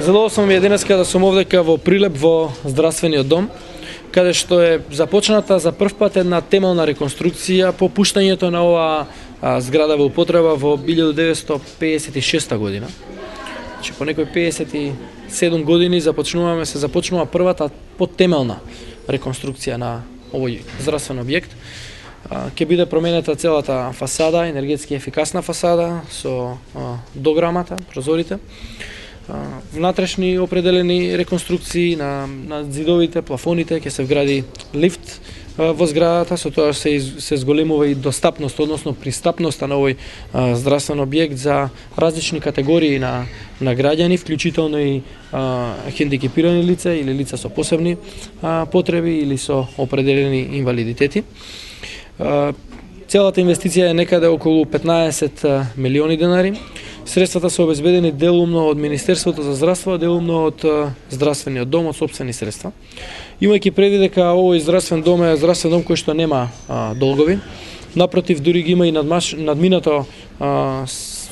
Задоволствам ми е денеска да сум овдека во Прилеп во здравствениот дом, каде што е започната за прв пат една темелна реконструкција по пуштањето на оваа зграда во употреба во 1956 година. Значи по некои 57 години се започнува првата потемелна реконструкција на овој здравствен објект. Ќе биде променета целата фасада, енергетски ефикасна фасада со дограмата, прозорите. Внатрешни определени реконструкции на зидовите, плафоните, ќе се вгради лифт во зградата, со тоа се зголемува и достапност, односно пристапноста на овој здравствен објект за различни категории на граѓани, вклучително и хендикепирани лица или лица со посебни потреби или со определени инвалидитети. Целата инвестиција е некаде околу 15 милиони денари. Средствата се обезбедени делумно од Министерството за здравство, делумно од здравствениот дом, од сопствени средства. Имајќи предвид дека овој здравствен дом е здравствен дом кој што нема долгови, напротив, дури ги има и надминато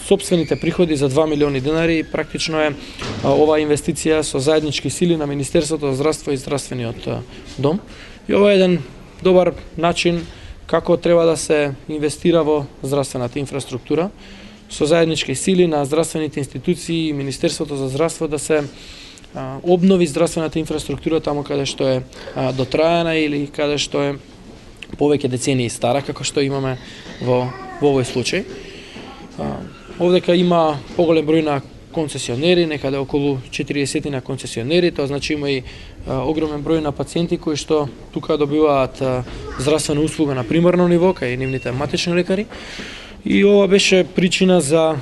сопствените приходи за 2 милиони денари, практично е оваа инвестиција со заеднички сили на Министерството за здравство и здравствениот дом. И ова е еден добар начин како треба да се инвестира во здравствената инфраструктура, со заеднички сили на здравствените институции и Министерството за здравство да се обнови здравствената инфраструктура таму каде што е дотраена или каде што е повеќе децении стара, како што имаме во овој случај. Овдека има поголем број на концесионери, некаде околу 40 на концесионери, тоа значи има и огромен број на пациенти кои што тука добиваат здравствена услуга на примарно ниво, кај нивните матични лекари. И ова беше причина за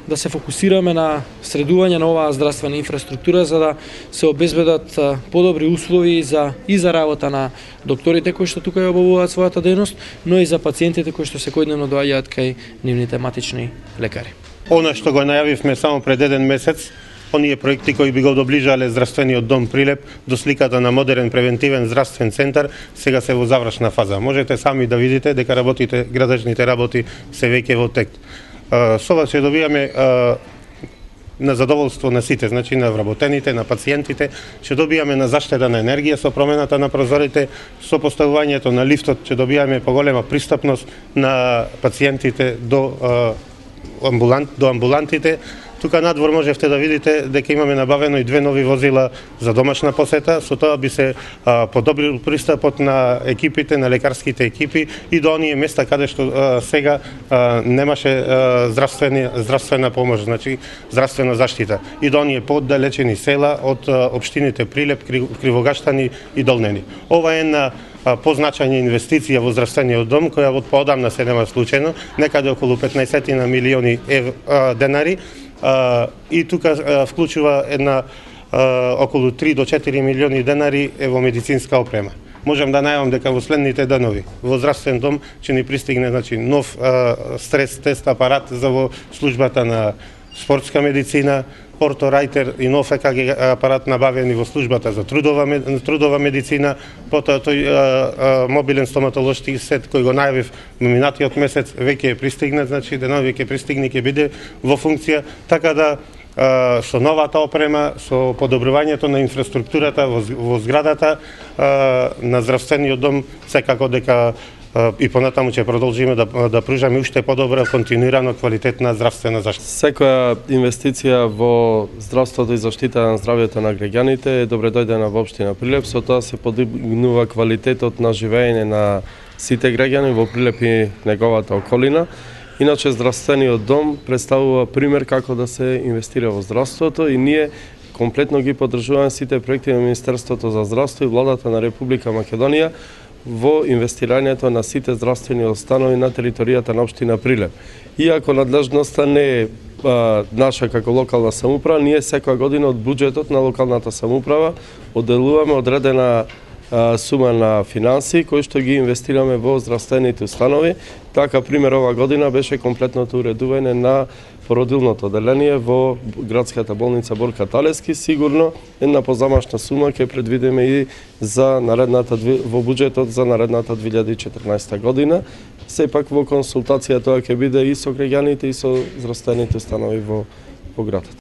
да се фокусираме на средување на оваа здравствена инфраструктура за да се обезбедат подобри услови и за работа на докторите кои што тука ја обавуваат својата дејност, но и за пациентите кои што секојдневно доаѓаат кај нивните матични лекари. Она што го најавивме само пред еден месец, оние проекти кои би го доближале здравствениот дом Прилеп до сликата на модерен превентивен здравствен центар, сега се во завршна фаза. Можете сами да видите дека градежните работи се веќе во тек. Со ова ќе добиваме на задоволство на сите, значи на вработените, на пациентите, ќе добиваме на заштеда на енергија со промената на прозорите, со поставувањето на лифтот ќе добиваме поголема пристапност на пациентите до амбулантите. Тука надвор можевте да видите дека имаме набавено и 2 нови возила за домашна посета, со тоа би се подобрил пристапот на екипите, на лекарските екипи и до оние места каде што сега немаше здравствена помош, значи здравствена заштита, и до оние пооддалечени села од општините Прилеп, Кривогаштани и Долнени. Ова е една позначајна инвестиција во здравствениот дом, која од поодамна се нема случајно, некаде околу 15 милиони денари, и тука вклучува една околу 3 до 4 милиони денари во медицинска опрема. Можам да најавам дека во следните денови во здравствен дом ќе ни пристигне нов стрес тест апарат за во службата на спортска медицина, орторайтер и нов ЕКГ апарат набавени во службата за трудова медицина, потоа тој мобилен стоматолошки сет кој го најавив минатиот месец веќе е пристигнат, значи денови ќе пристигне, ќе биде во функција, така да со новата опрема, со подобрувањето на инфраструктурата во зградата на здравствениот дом, секако дека и понатаму ќе продолжиме да пружаме уште подобра, континуирано квалитетна здравствена заштита. Секоја инвестиција во здравството и заштита на здравјето на граѓаните е добре дојдена во општина Прилеп, со тоа се подигнува квалитетот на живеење на сите граѓани во Прилеп и неговата околина. Иначе здравствениот дом представува пример како да се инвестира во здравството и ние комплетно ги поддржуваме сите проекти на Министерството за здравство и владата на Република Македонија во инвестирањето на сите здравствени установи на територијата на општина Прилеп. Иако надлежноста не е наша како локална самоуправа, ние секоја година од буџетот на локалната самоуправа одделуваме одредена сума на финанси кои што ги инвестираме во здравствените установи. Така, пример, ова година беше комплетното уредување на породилното оделение во градската болница Борка Талески. Сигурно една позамашна сума ќе предвидиме и за наредната во буџетот за наредната 2014 година. Сепак во консултација тоа ќе биде и со граѓаните и со здравствените установи во градот.